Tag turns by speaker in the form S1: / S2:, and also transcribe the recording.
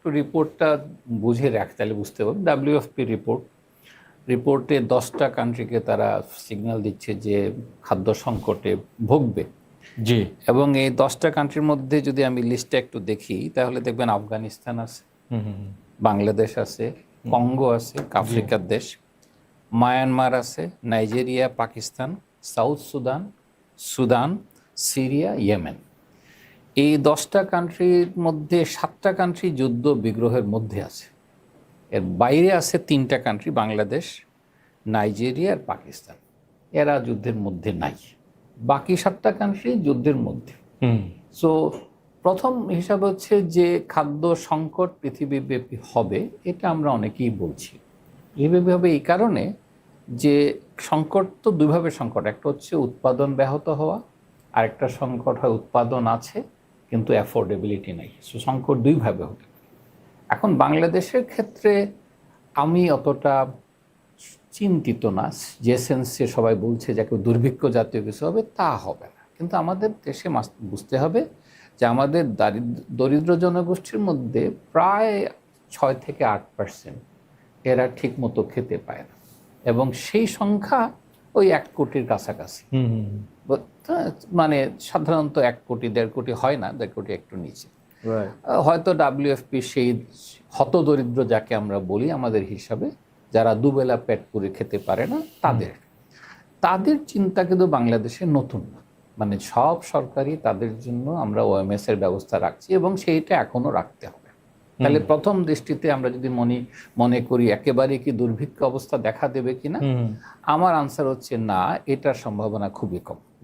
S1: একটু রিপোর্টটা বুঝে রাখতে তাহলে বুঝতে পারবে। WFP রিপোর্টে 10টা কান্ট্রিকে তারা সিগন্যাল দিচ্ছে যে খাদ্য সংকটে ভুগবে।
S2: জি।
S1: এবং এই 10টা কান্ট্রির মধ্যে যদি আমি লিস্টটা একটু দেখি তাহলে দেখবেন আফগানিস্তান আছে, বাংলাদেশ আছে, কঙ্গো আছে, আফ্রিকার দেশ, মায়ানমার আছে, Nigeria, Pakistan, south Sudan, Syria, Yemen. এই 10টা কান্ট্রির মধ্যে 7টা কান্ট্রি যুদ্ধ বিগ্রহের মধ্যে আছে। এর বাইরে আছে 3টা কান্ট্রি, বাংলাদেশ, নাইজেরিয়া আর পাকিস্তান। এরা যুদ্ধের মধ্যে নাই। বাকি 7টা কান্ট্রি যুদ্ধের মধ্যে। সো প্রথম হিসাব হচ্ছে যে খাদ্য সংকট পৃথিবীব্যাপী হবে, এটা আমরা অনেকেই বলছি। পৃথিবীব্যাপী হবে এই কারণে যে সংকট তো দুইভাবে সংকট, একটা হচ্ছে উৎপাদন ব্যাহত হওয়া, আর একটা সংকট হয় উৎপাদন আছে কিন্তু অ্যাফোর্ডেবিলিটি নাই। সো সংকট দুইভাবে হতে পারে। এখন বাংলাদেশের ক্ষেত্রে আমি অতটা চিন্তিত না, যে সেন্সে সবাই বলছে যে দুর্ভিক্ষ জাতীয় কিছু হবে, তা হবে না। কিন্তু আমাদের দেশে বুঝতে হবে যে আমাদের দরিদ্র জনগোষ্ঠীর মধ্যে প্রায় 6 থেকে 8% এরা ঠিক মতো খেতে পায় না, এবং সেই সংখ্যা ওই 1 কোটির কাছাকাছি। মানে সাধারণত 1 কোটি 1.5 কোটি হয় না, 1.5 কোটি একটু নিচে। হয়তো WFP সেই হতদরিদ্র যাকে আমরা বলি আমাদের হিসাবে, যারা দুবেলা পেট পুরে খেতে পারে না, তাদের চিন্তা কিন্তু বাংলাদেশে নতুন না। মানে সব সরকারি তাদের জন্য আমরা OMS এর ব্যবস্থা রাখছি এবং সেইটা এখনো রাখতে হবে। তাহলে প্রথম দৃষ্টিতে আমরা যদি মনে করি একেবারে কি দুর্ভিক্ষ অবস্থা দেখা দেবে কিনা, আমার আনসার হচ্ছে না, এটার সম্ভাবনা খুবই কম।